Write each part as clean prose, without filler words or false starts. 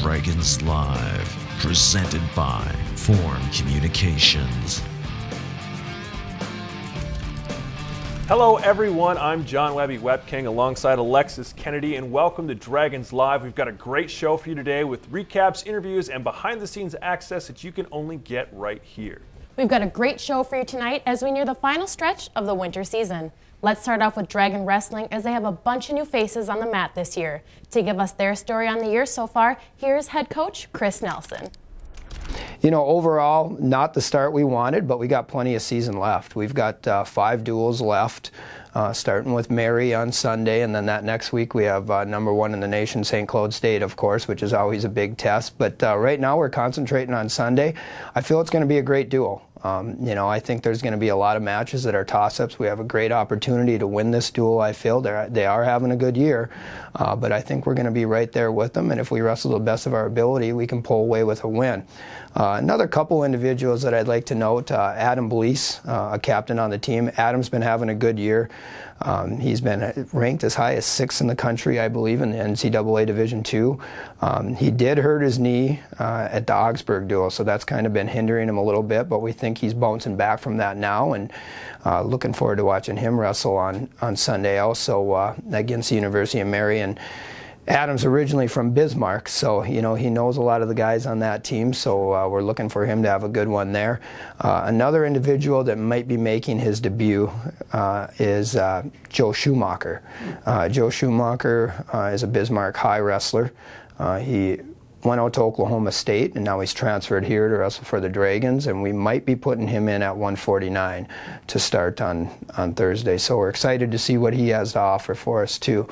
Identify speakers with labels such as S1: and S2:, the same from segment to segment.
S1: Dragons Live, presented by Form Communications.
S2: Hello everyone, I'm John Webby Webking alongside Alexis Kennedy, and welcome to Dragons Live. We've got a great show for you today with recaps, interviews, and behind the scenes access that you can only get right here.
S3: We've got a great show for you tonight as we near the final stretch of the winter season. Let's start off with Dragon Wrestling as they have a bunch of new faces on the mat this year. To give us their story on the year so far, here's head coach Chris Nelson.
S4: You know, overall, not the start we wanted, but we got plenty of season left. We've got 5 duels left, starting with Mary on Sunday, and then that next week we have #1 in the nation, St. Cloud State, of course, which is always a big test. But right now we're concentrating on Sunday. I feel it's going to be a great duel. You know, I think there's going to be a lot of matches that are toss-ups. We have a great opportunity to win this duel, I feel. They are having a good year, but I think we're going to be right there with them, and if we wrestle to the best of our ability, we can pull away with a win. Another couple individuals that I'd like to note, Adam Blease, a captain on the team. Adam's been having a good year. He's been ranked as high as 6th in the country, I believe, in the NCAA Division II. He did hurt his knee at the Augsburg duel, so that's kind of been hindering him a little bit, but we think he's bouncing back from that now, and looking forward to watching him wrestle on Sunday also against the University of Mary. And Adam's originally from Bismarck, so you know he knows a lot of the guys on that team, so we're looking for him to have a good one there. Another individual that might be making his debut is Joe Schumacher. Joe Schumacher is a Bismarck High wrestler. He went out to Oklahoma State, and now he's transferred here to wrestle for the Dragons, and we might be putting him in at 149 to start on Thursday. So we're excited to see what he has to offer for us too.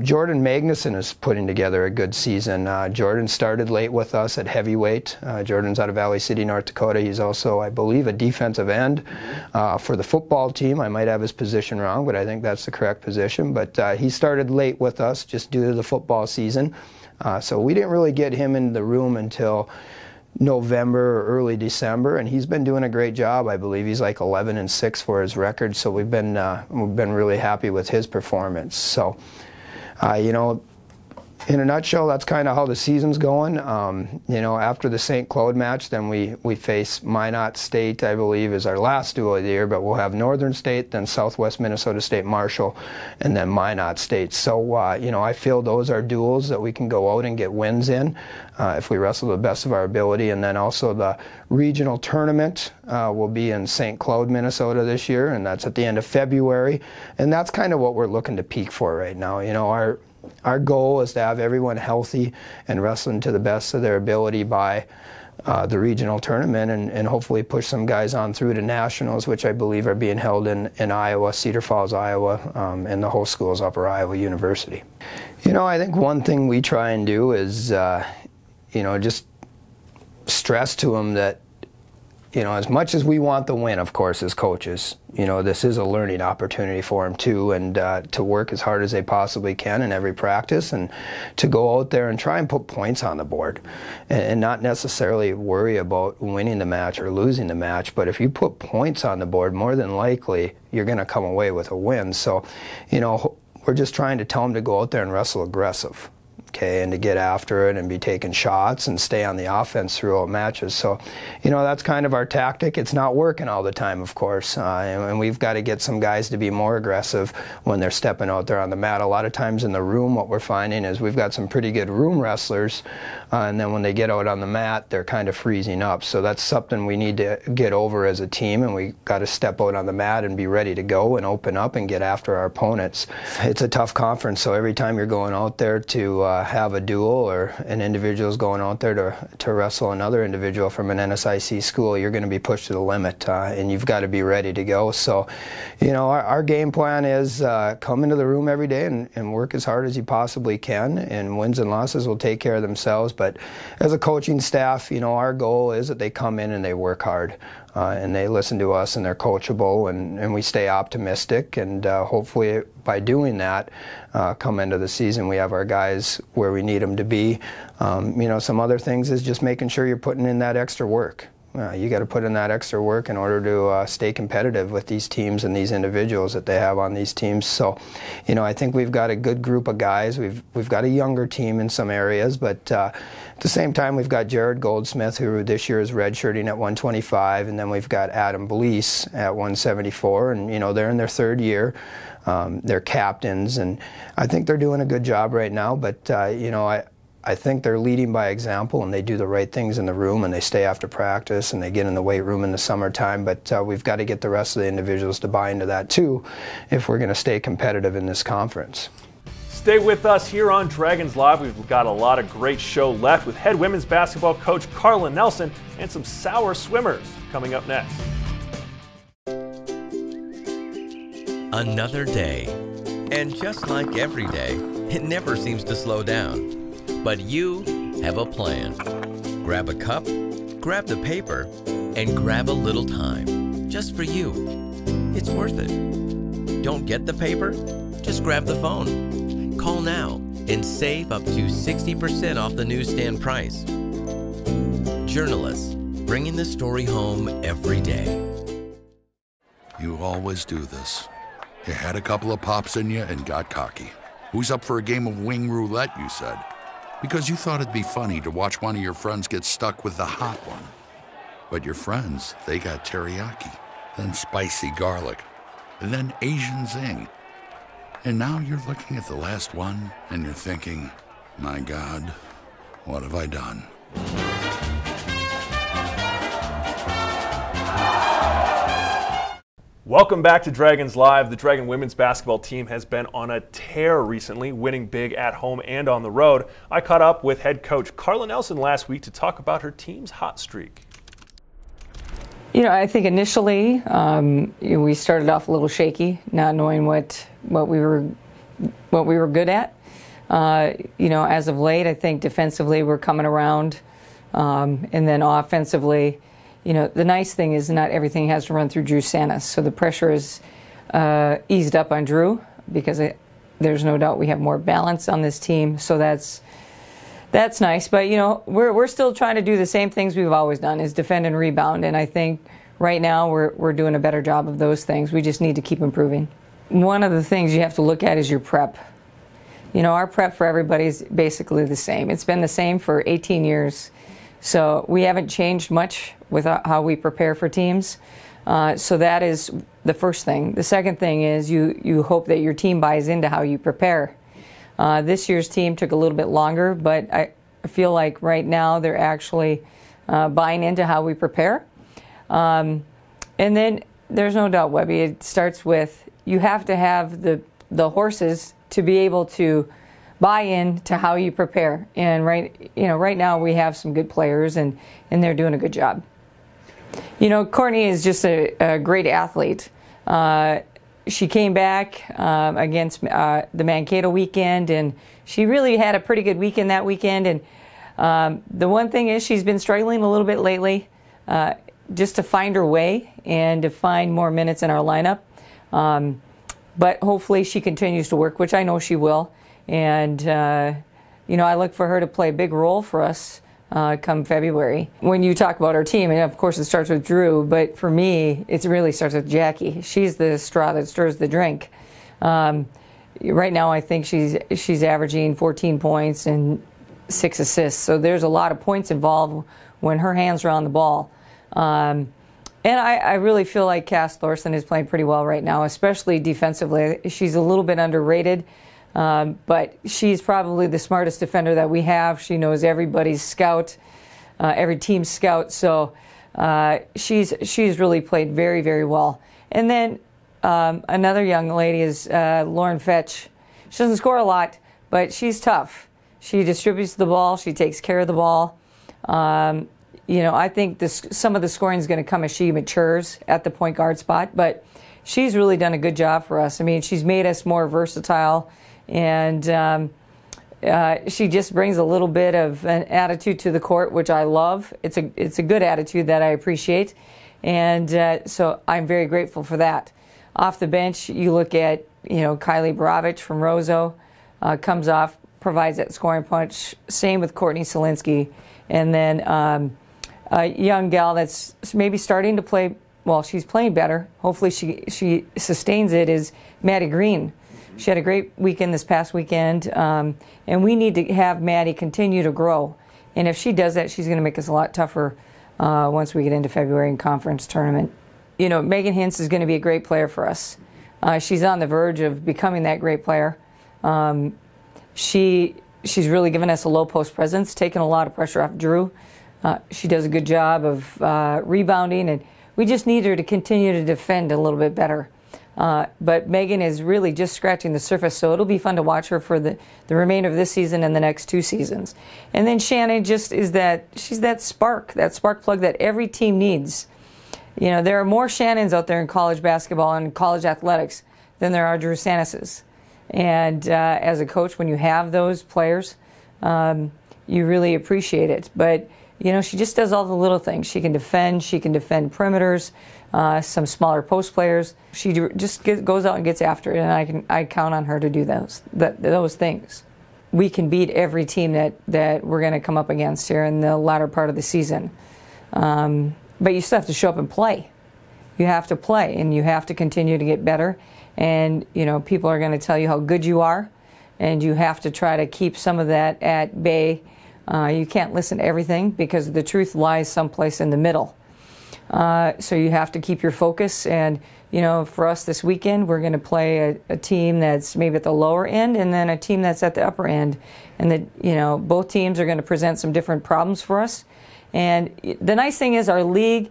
S4: Jordan Magnuson is putting together a good season. Jordan started late with us at heavyweight. Jordan's out of Valley City, North Dakota. He's also, I believe, a defensive end for the football team. I might have his position wrong, but I think that's the correct position. But he started late with us just due to the football season. So we didn't really get him in the room until November or early December, and he's been doing a great job. I believe he's like 11-6 for his record, so we've been really happy with his performance. So, you know, in a nutshell, that's kind of how the season's going. You know, after the St. Cloud match, then we face Minot State, I believe, is our last duel of the year, but we'll have Northern State, then Southwest Minnesota State Marshall, and then Minot State. So, you know, I feel those are duels that we can go out and get wins in if we wrestle to the best of our ability. And then also the regional tournament will be in St. Cloud, Minnesota this year, and that's at the end of February. And that's kind of what we're looking to peak for right now. You know, our goal is to have everyone healthy and wrestling to the best of their ability by the regional tournament, and hopefully push some guys on through to nationals, which I believe are being held in Iowa, Cedar Falls, Iowa, and the whole school is Upper Iowa University. You know, I think one thing we try and do is, you know, just stress to them that, you know, as much as we want the win, of course, as coaches, you know, this is a learning opportunity for them too, and to work as hard as they possibly can in every practice, and to go out there and try and put points on the board, and not necessarily worry about winning the match or losing the match. But if you put points on the board, more than likely you're going to come away with a win. So, you know, we're just trying to tell them to go out there and wrestle aggressive. Okay, and to get after it and be taking shots and stay on the offense throughout matches. So, you know, that's kind of our tactic. It's not working all the time, of course, and we've got to get some guys to be more aggressive when they're stepping out there on the mat. A lot of times in the room, what we're finding is we've got some pretty good room wrestlers, and then when they get out on the mat, they're kind of freezing up. So that's something we need to get over as a team, and we got to step out on the mat and be ready to go and open up and get after our opponents. It's a tough conference, so every time you're going out there to have a duel, or an individual's going out there to wrestle another individual from an NSIC school, you're going to be pushed to the limit, and you've got to be ready to go. So, you know, our game plan is come into the room every day and work as hard as you possibly can, and wins and losses will take care of themselves. But as a coaching staff, you know, our goal is that they come in and they work hard. And they listen to us, and they're coachable, and we stay optimistic, and hopefully by doing that, come into the season, we have our guys where we need them to be. You know, some other things is just making sure you're putting in that extra work. You got to put in that extra work in order to stay competitive with these teams and these individuals that they have on these teams. So, I think we've got a good group of guys. We've got a younger team in some areas, but at the same time, we've got Jared Goldsmith, who this year is redshirting at 125, and then we've got Adam Blease at 174, and they're in their third year. They're captains, and I think they're doing a good job right now. But I think they're leading by example, and they do the right things in the room, and they stay after practice, and they get in the weight room in the summertime. But we've got to get the rest of the individuals to buy into that too, if we're going to stay competitive in this conference.
S2: Stay with us here on Dragons Live. We've got a lot of great show left with head women's basketball coach Carla Nelson and some sour swimmers coming up next.
S5: Another day. And just like every day, it never seems to slow down. But you have a plan. Grab a cup, grab the paper, and grab a little time. Just for you. It's worth it. Don't get the paper? Just grab the phone. Call now and save up to 60% off the newsstand price. Journalists, bringing the story home every day.
S6: You always do this. You had a couple of pops in you and got cocky. Who's up for a game of wing roulette, you said? Because you thought it'd be funny to watch one of your friends get stuck with the hot one. But your friends, they got teriyaki, then spicy garlic, and then Asian zing. And now you're looking at the last one and you're thinking, my God, what have I done?
S2: Welcome back to Dragons Live. The Dragon women's basketball team has been on a tear recently, winning big at home and on the road. I caught up with head coach Carla Nelson last week to talk about her team's hot streak.
S7: I think initially we started off a little shaky, not knowing what we were good at. As of late, I think defensively we're coming around, and then offensively, the nice thing is not everything has to run through Drew Sanis, so the pressure is eased up on Drew because there's no doubt we have more balance on this team, so that's nice. But we're still trying to do the same things we've always done, is defend and rebound, and I think right now we're doing a better job of those things. We just need to keep improving. One of the things you have to look at is your prep. Our prep for everybody is basically the same. It's been the same for 18 years. So we haven't changed much with how we prepare for teams. So that is the first thing. The second thing is you hope that your team buys into how you prepare. This year's team took a little bit longer, but I feel like right now they're actually buying into how we prepare. And then there's no doubt, Webby, it starts with you have to have the horses to be able to buy in to how you prepare. And right now we have some good players and they're doing a good job. Courtney is just a great athlete. She came back against the Mankato weekend, and she really had a pretty good weekend that weekend. And the one thing is she's been struggling a little bit lately just to find her way and to find more minutes in our lineup. But hopefully she continues to work, which I know she will. And, I look for her to play a big role for us come February. When you talk about our team, and of course it starts with Drew, but for me, it really starts with Jackie. She's the straw that stirs the drink. Right now, I think she's averaging 14 points and 6 assists. So there's a lot of points involved when her hands are on the ball. And I really feel like Cass Thorson is playing pretty well right now, especially defensively. She's a little bit underrated. But she's probably the smartest defender that we have. She knows everybody's scout, every team's scout. So she's really played very, very well. And then another young lady is Lauren Fetch. She doesn't score a lot, but she's tough. She distributes the ball. She takes care of the ball. I think some of the scoring is going to come as she matures at the point guard spot. But she's really done a good job for us. I mean, she's made us more versatile. And she just brings a little bit of an attitude to the court, which I love. It's a good attitude that I appreciate, and so I'm very grateful for that. Off the bench, you look at Kylie Borovich from Roseau, comes off, provides that scoring punch. Same with Courtney Solinsky, and then young gal that's maybe starting to play, well, she's playing better. Hopefully she sustains it, is Maddie Green. She had a great weekend this past weekend, and we need to have Maddie continue to grow. And if she does that, she's going to make us a lot tougher once we get into February in conference tournament. You know, Megan Hintz is going to be a great player for us. She's on the verge of becoming that great player. She's really given us a low post presence, taking a lot of pressure off Drew. She does a good job of rebounding, and we just need her to continue to defend a little bit better. But Megan is really just scratching the surface, so it'll be fun to watch her for the remainder of this season and the next 2 seasons. And then Shannon just is she's that spark plug that every team needs. You know, there are more Shannons out there in college basketball and college athletics than there are Drew Sanneses. And as a coach, when you have those players, you really appreciate it. But, you know, she just does all the little things. She can defend perimeters, some smaller post players. She just goes out and gets after it, and I count on her to do those things. We can beat every team that we're going to come up against here in the latter part of the season. But you still have to show up and play. You have to play, and you have to continue to get better. And, you know, people are going to tell you how good you are, and you have to try to keep some of that at bay. You can't listen to everything because the truth lies someplace in the middle. So you have to keep your focus. And, you know, for us this weekend, we're going to play a team that's maybe at the lower end and then a team that's at the upper end. And, you know, both teams are going to present some different problems for us. And the nice thing is our league,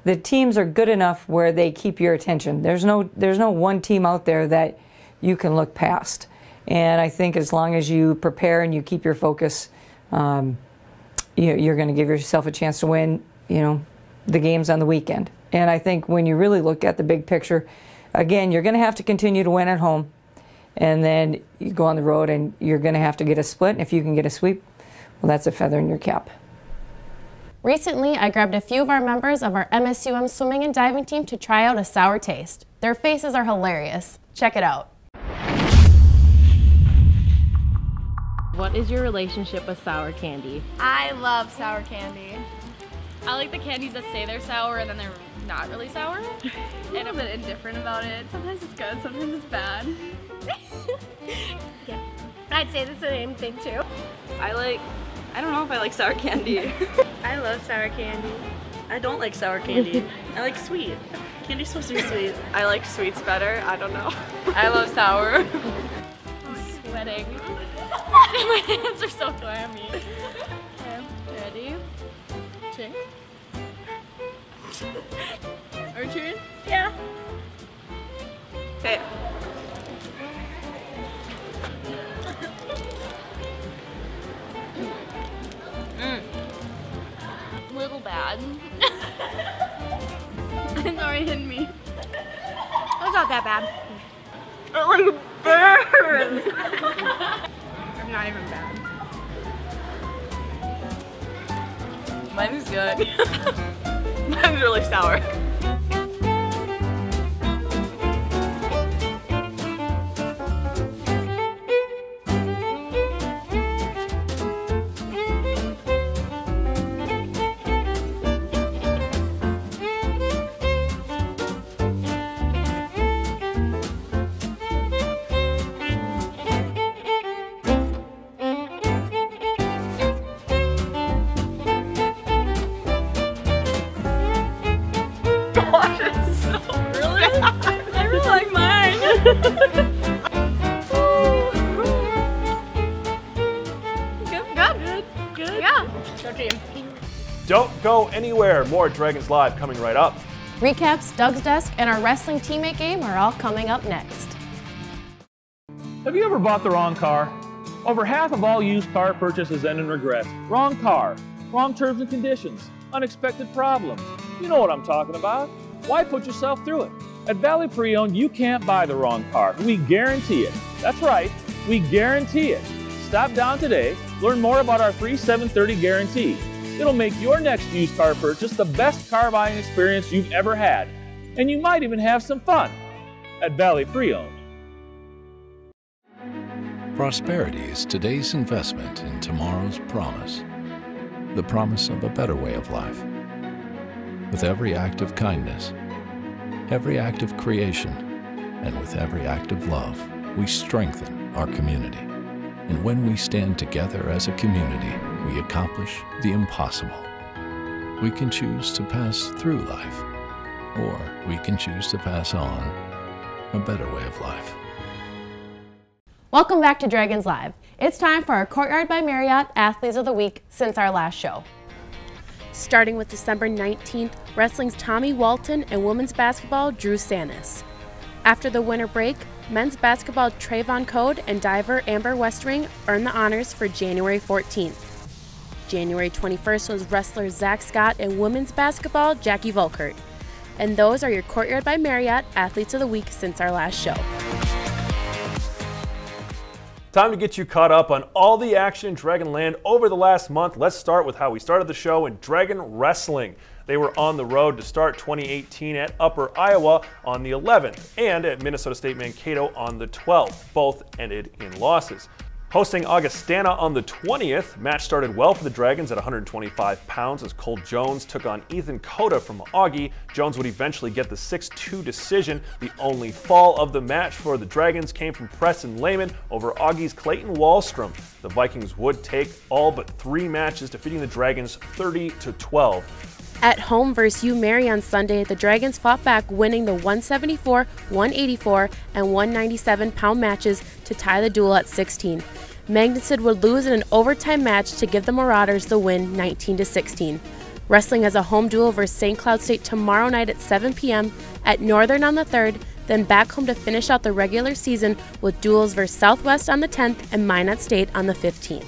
S7: the teams are good enough where they keep your attention. There's no one team out there that you can look past. And I think as long as you prepare and you keep your focus, you're going to give yourself a chance to win, you know, the games on the weekend. And I think when you really look at the big picture, again, you're going to have to continue to win at home. And then you go on the road and you're going to have to get a split. And if you can get a sweep, well, that's a feather in your cap.
S3: Recently, I grabbed a few of our members of our MSUM swimming and diving team to try out a sour taste. Their faces are hilarious. Check it out. What is your relationship with sour candy?
S8: I love sour candy.
S9: I like the candies that say they're sour and then they're not really sour.
S8: And I'm a bit indifferent about it. Sometimes it's good, sometimes it's bad. Yeah, I'd say the same thing too.
S9: I don't know if I like sour candy.
S8: I love sour candy.
S9: I don't like sour candy. I like sweet. Candy's supposed to be sweet. I like sweets better. I don't know. I love sour. I'm sweating. My hands are so clammy. Okay, ready? Chink. Our turn?
S8: Yeah.
S9: Okay. Little bad.
S8: It's already hitting me. It's not that bad.
S9: It like burns.
S8: It's not even bad.
S9: Mine is good. Mine's really sour.
S2: Don't go anywhere. More Dragons Live coming right up.
S3: Recaps, Doug's Desk, and our wrestling teammate game are all coming up next.
S10: Have you ever bought the wrong car? Over half of all used car purchases end in regret. Wrong car, wrong terms and conditions, unexpected problems. You know what I'm talking about. Why put yourself through it? At Valley Pre-Owned, you can't buy the wrong car. We guarantee it. That's right, we guarantee it. Stop down today, learn more about our free 730 guarantee. It'll make your next used car purchase the best car buying experience you've ever had. And you might even have some fun at Valley Pre-Owned.
S1: Prosperity is today's investment in tomorrow's promise. The promise of a better way of life. With every act of kindness, every act of creation, and with every act of love, we strengthen our community. And when we stand together as a community, we accomplish the impossible. We can choose to pass through life, or we can choose to pass on a better way of life.
S3: Welcome back to Dragons Live. It's time for our Courtyard by Marriott Athletes of the Week since our last show. Starting with December 19th, wrestling's Tommy Walton and women's basketball Drew Sanis. After the winter break, men's basketball Trayvon Code and diver Amber Westring earned the honors for January 14th. January 21st was wrestler Zach Scott and women's basketball Jackie Volkert. And those are your Courtyard by Marriott Athletes of the Week since our last show.
S2: Time to get you caught up on all the action in Dragonland over the last month. Let's start with how we started the show in Dragon Wrestling. They were on the road to start 2018 at Upper Iowa on the 11th and at Minnesota State Mankato on the 12th. Both ended in losses. Hosting Augustana on the 20th, match started well for the Dragons at 125 pounds as Cole Jones took on Ethan Cota from Augie. Jones would eventually get the 6-2 decision. The only fall of the match for the Dragons came from Preston Lehman over Augie's Clayton Wallstrom. The Vikings would take all but 3 matches, defeating the Dragons 30-12.
S3: At home versus UMary on Sunday, the Dragons fought back, winning the 174, 184, and 197 pound matches to tie the duel at 16. Magnuson would lose in an overtime match to give the Marauders the win 19-16. Wrestling has a home duel versus St. Cloud State tomorrow night at 7 p.m. at Northern on the 3rd, then back home to finish out the regular season with duels versus Southwest on the 10th and Minot State on the 15th.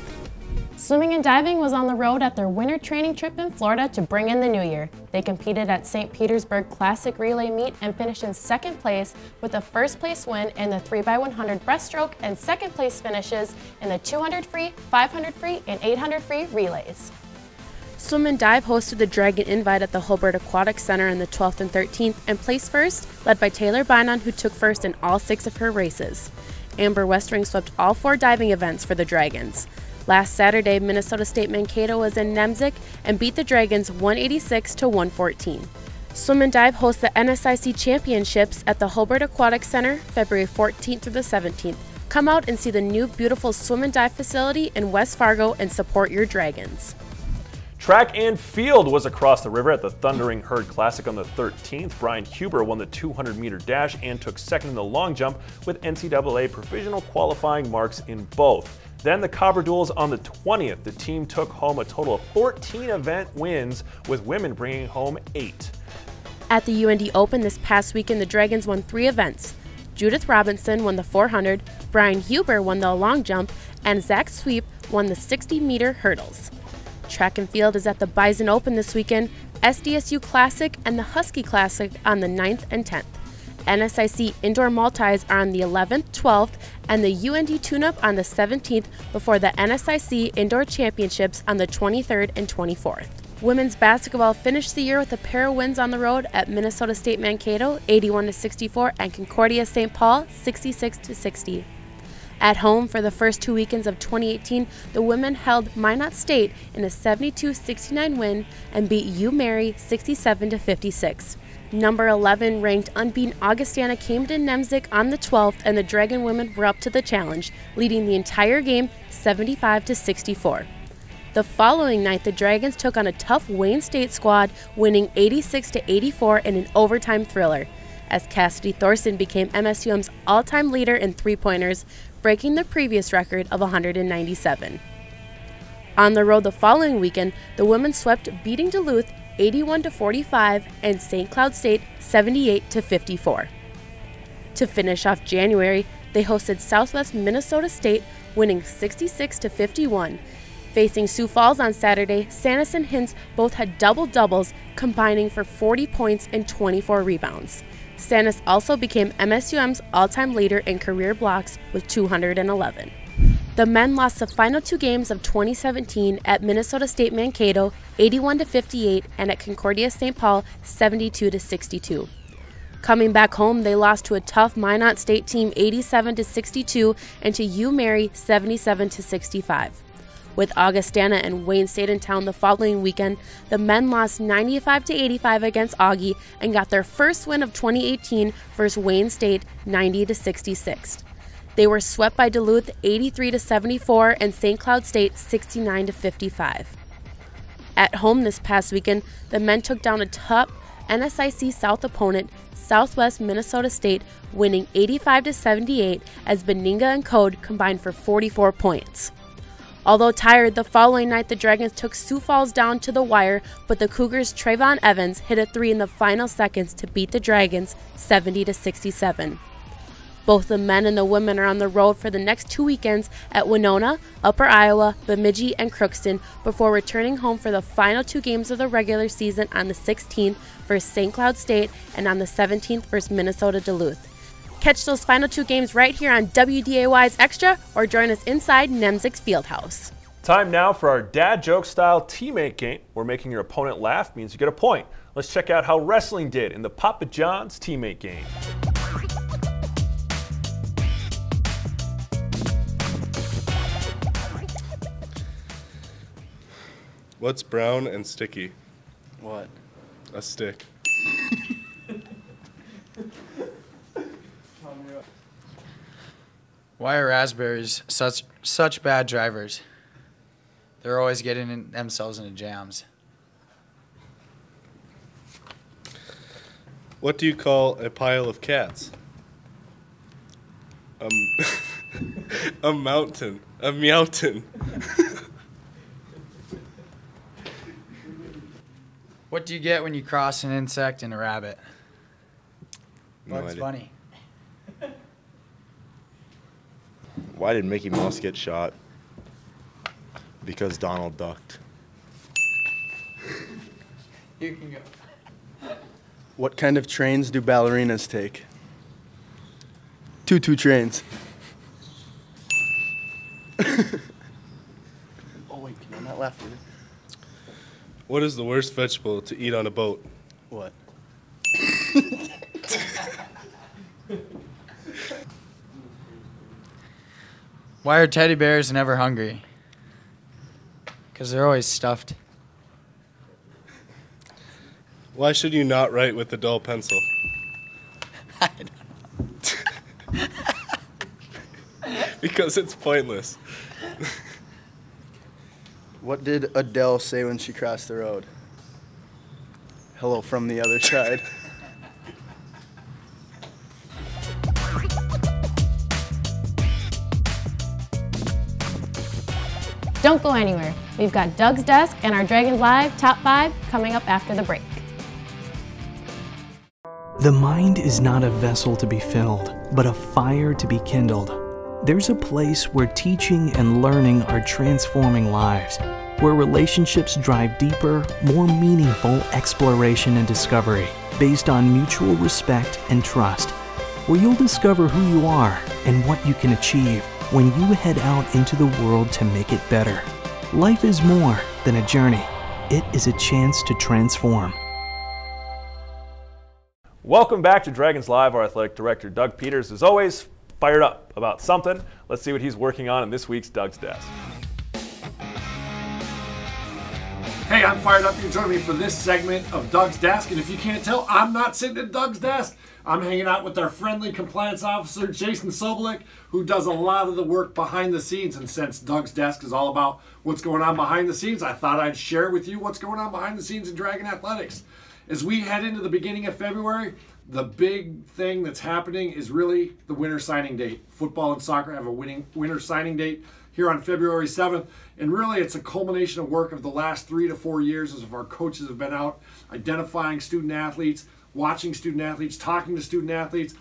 S3: Swimming and diving was on the road at their winter training trip in Florida to bring in the new year. They competed at St. Petersburg Classic Relay Meet and finished in 2nd place with a 1st place win in the 3x100 breaststroke and 2nd place finishes in the 200 free, 500 free, and 800 free relays. Swim and Dive hosted the Dragon Invite at the Hobart Aquatic Center on the 12th and 13th and placed first, led by Taylor Bynon, who took first in all 6 of her races. Amber Westring swept all 4 diving events for the Dragons. Last Saturday, Minnesota State Mankato was in Nemzik and beat the Dragons 186-114. Swim and Dive hosts the NSIC Championships at the Hobart Aquatic Center February 14th through the 17th. Come out and see the new beautiful swim and dive facility in West Fargo and support your Dragons.
S2: Track and field was across the river at the Thundering Herd Classic on the 13th. Brian Huber won the 200-meter dash and took 2nd in the long jump with NCAA provisional qualifying marks in both. Then the Cobber Duels on the 20th. The team took home a total of 14 event wins, with women bringing home 8.
S3: At the UND Open this past weekend, the Dragons won 3 events. Judith Robinson won the 400, Brian Huber won the long jump, and Zach Sweep won the 60-meter hurdles. Track and field is at the Bison Open this weekend, SDSU Classic and the Husky Classic on the 9th and 10th. NSIC Indoor Multis are on the 11th, 12th, and the UND Tune-Up on the 17th before the NSIC Indoor Championships on the 23rd and 24th. Women's basketball finished the year with a pair of wins on the road at Minnesota State Mankato 81-64 and Concordia St. Paul 66-60. At home for the first 2 weekends of 2018, the women held Minot State in a 72-69 win and beat UMary 67-56. Number 11 ranked unbeaten Augustana came to Nemzik on the 12th, and the Dragon women were up to the challenge, leading the entire game 75-64. The following night, the Dragons took on a tough Wayne State squad, winning 86-84 in an overtime thriller, as Cassidy Thorson became MSUM's all-time leader in three-pointers, breaking the previous record of 197. On the road the following weekend, the women swept, beating Duluth 81-45 and St. Cloud State 78-54. To finish off January, they hosted Southwest Minnesota State, winning 66-51. Facing Sioux Falls on Saturday, Sanis and Hintz both had double-doubles, combining for 40 points and 24 rebounds. Sanis also became MSUM's all-time leader in career blocks with 211. The men lost the final 2 games of 2017 at Minnesota State Mankato 81-58 and at Concordia St. Paul 72-62. Coming back home, they lost to a tough Minot State team 87-62 and to UMary 77-65. With Augustana and Wayne State in town the following weekend, the men lost 95-85 against Augie and got their first win of 2018 versus Wayne State 90-66. They were swept by Duluth 83-74 and St. Cloud State 69-55. At home this past weekend, the men took down a top NSIC South opponent, Southwest Minnesota State, winning 85-78 as Benninga and Code combined for 44 points. Although tired, the following night the Dragons took Sioux Falls down to the wire, but the Cougars' Trayvon Evans hit a 3 in the final seconds to beat the Dragons 70-67. Both the men and the women are on the road for the next 2 weekends at Winona, Upper Iowa, Bemidji, and Crookston before returning home for the final 2 games of the regular season on the 16th versus St. Cloud State and on the 17th versus Minnesota Duluth. Catch those final 2 games right here on WDAY's Extra or join us inside Nemzik's Fieldhouse.
S2: Time now for our dad joke style teammate game, where making your opponent laugh means you get a point. Let's check out how wrestling did in the Papa John's teammate game.
S11: What's brown and sticky?
S12: What?
S11: A stick.
S12: Why are raspberries such bad drivers? They're always getting themselves into jams.
S11: What do you call a pile of cats? A mountain. A meowton.
S12: What do you get when you cross an insect and a rabbit?
S11: No
S12: Bugs
S11: idea.
S12: Bunny.
S13: Why did Mickey Mouse get shot? Because Donald ducked.
S12: You can go.
S14: What kind of trains do ballerinas take? Tutu trains. Oh wait, can I not laugh?
S11: What is the worst vegetable to eat on a boat?
S14: What?
S12: Why are teddy bears never hungry? Because they're always stuffed.
S11: Why should you not write with a dull pencil?
S12: I don't know.
S11: Because it's pointless.
S14: What did Adele say when she crossed the road? Hello from the other side.
S3: Don't go anywhere. We've got Doug's Desk and our Dragons Live Top 5 coming up after the break.
S15: The mind is not a vessel to be filled, but a fire to be kindled. There's a place where teaching and learning are transforming lives, where relationships drive deeper, more meaningful exploration and discovery based on mutual respect and trust, where you'll discover who you are and what you can achieve when you head out into the world to make it better. Life is more than a journey. It is a chance to transform.
S2: Welcome back to Dragons Live. Our athletic director, Doug Peters, is always fired up about something. Let's see what he's working on in this week's Doug's Desk.
S16: Hey, I'm fired up. You join me for this segment of Doug's Desk. And if you can't tell, I'm not sitting at Doug's desk. I'm hanging out with our friendly compliance officer, Jason Sobolik, who does a lot of the work behind the scenes. And since Doug's Desk is all about what's going on behind the scenes, I thought I'd share with you what's going on behind the scenes in Dragon Athletics. As we head into the beginning of February, the big thing that's happening is really the winter signing date. Football and soccer have a winter signing date here on February 7th. And really, it's a culmination of work of the last 3 to 4 years as our coaches have been out identifying student athletes, watching student athletes, talking to student athletes,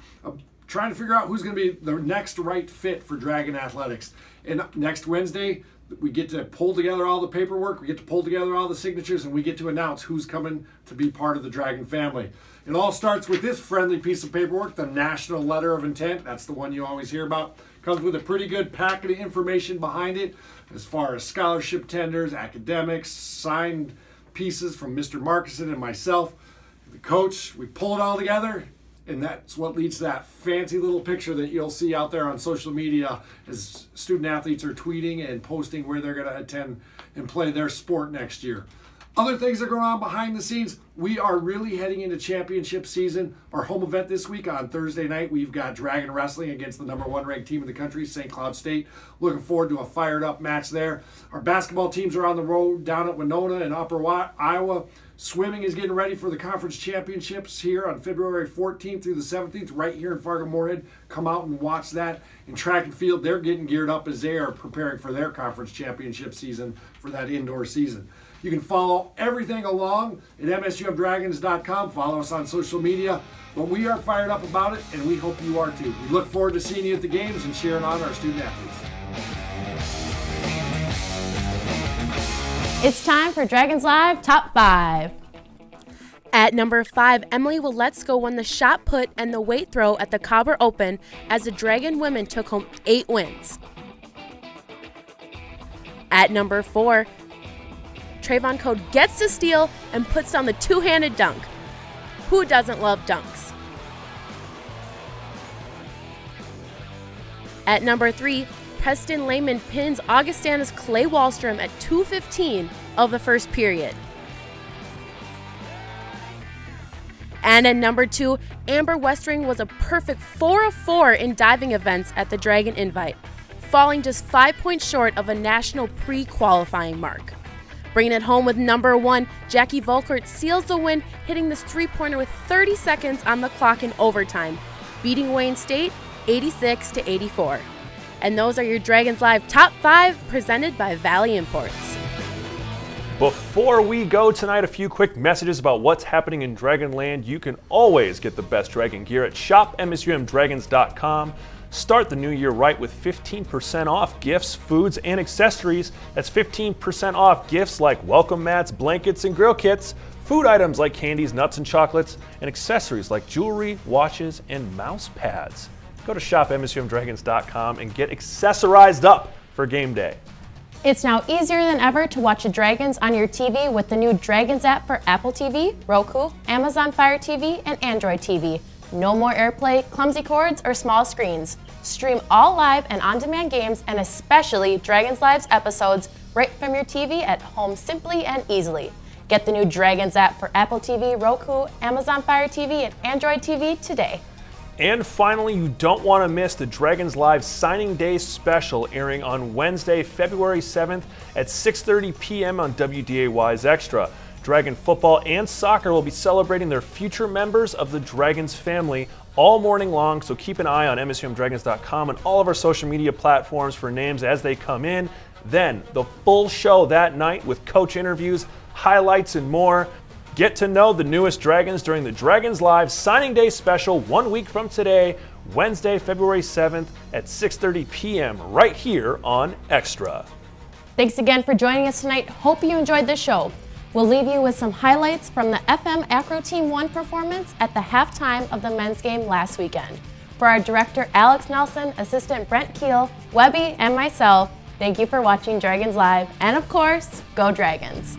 S16: trying to figure out who's going to be the next right fit for Dragon Athletics. And next Wednesday, we get to pull together all the paperwork, we get to pull together all the signatures, and we get to announce who's coming to be part of the Dragon family. It all starts with this friendly piece of paperwork, the National Letter of Intent. That's the one you always hear about. Comes with a pretty good packet of information behind it as far as scholarship tenders, academics, signed pieces from Mr. Markison and myself, the coach. We pull it all together, And that's what leads to that fancy little picture that you'll see out there on social media as student athletes are tweeting and posting where they're going to attend and play their sport next year. Other things that are going on behind the scenes, we are really heading into championship season. Our home event this week on Thursday night, we've got Dragon Wrestling against the #1 ranked team in the country, St. Cloud State. Looking forward to a fired up match there. Our basketball teams are on the road down at Winona and Upper Iowa. Swimming is getting ready for the conference championships here on February 14th through the 17th right here in Fargo-Moorhead. Come out and watch that. In track and field, they're getting geared up as they are preparing for their conference championship season for that indoor season. You can follow everything along at MSUMDragons.com. Follow us on social media. But we are fired up about it, and we hope you are too. We look forward to seeing you at the games and cheering on our student athletes.
S3: It's time for Dragons Live Top 5. At number 5, Emily Willetsko won the shot put and the weight throw at the Cobber Open as the Dragon women took home 8 wins. At number 4, Trayvon Code gets the steal and puts down the two-handed dunk. Who doesn't love dunks? At number 3, Preston Lehman pins Augustana's Clay Wallstrom at 2:15 of the first period. And at number 2, Amber Westring was a perfect 4 of 4 in diving events at the Dragon Invite, falling just 5 points short of a national pre-qualifying mark. Bringing it home with number 1, Jackie Volkert seals the win, hitting this three-pointer with 30 seconds on the clock in overtime, beating Wayne State 86-84. And those are your Dragons Live Top 5 presented by Valley Imports.
S2: Before we go tonight, a few quick messages about what's happening in Dragonland. You can always get the best Dragon gear at shopmsumdragons.com. Start the new year right with 15% off gifts, foods, and accessories. That's 15% off gifts like welcome mats, blankets, and grill kits, food items like candies, nuts, and chocolates, and accessories like jewelry, watches, and mouse pads. Go to shopmsumdragons.com and get accessorized up for game day.
S3: It's now easier than ever to watch the Dragons on your TV with the new Dragons app for Apple TV, Roku, Amazon Fire TV, and Android TV. No more AirPlay, clumsy cords, or small screens. Stream all live and on-demand games, and especially Dragons Live's episodes right from your TV at home simply and easily. Get the new Dragons app for Apple TV, Roku, Amazon Fire TV, and Android TV today.
S2: And finally, you don't want to miss the Dragons Live Signing Day special airing on Wednesday, February 7th at 6:30 p.m. on WDAY's Extra. Dragon football and soccer will be celebrating their future members of the Dragons family all morning long, so keep an eye on MSUMDragons.com and all of our social media platforms for names as they come in. Then, the full show that night with coach interviews, highlights, and more. Get to know the newest Dragons during the Dragons Live Signing Day special 1 week from today, Wednesday, February 7th at 6:30 p.m. right here on Extra.
S3: Thanks again for joining us tonight. Hope you enjoyed the show. We'll leave you with some highlights from the FM Acro Team 1 performance at the halftime of the men's game last weekend. For our director Alex Nelson, assistant Brent Keel, Webby, and myself, thank you for watching Dragons Live, and of course, go Dragons!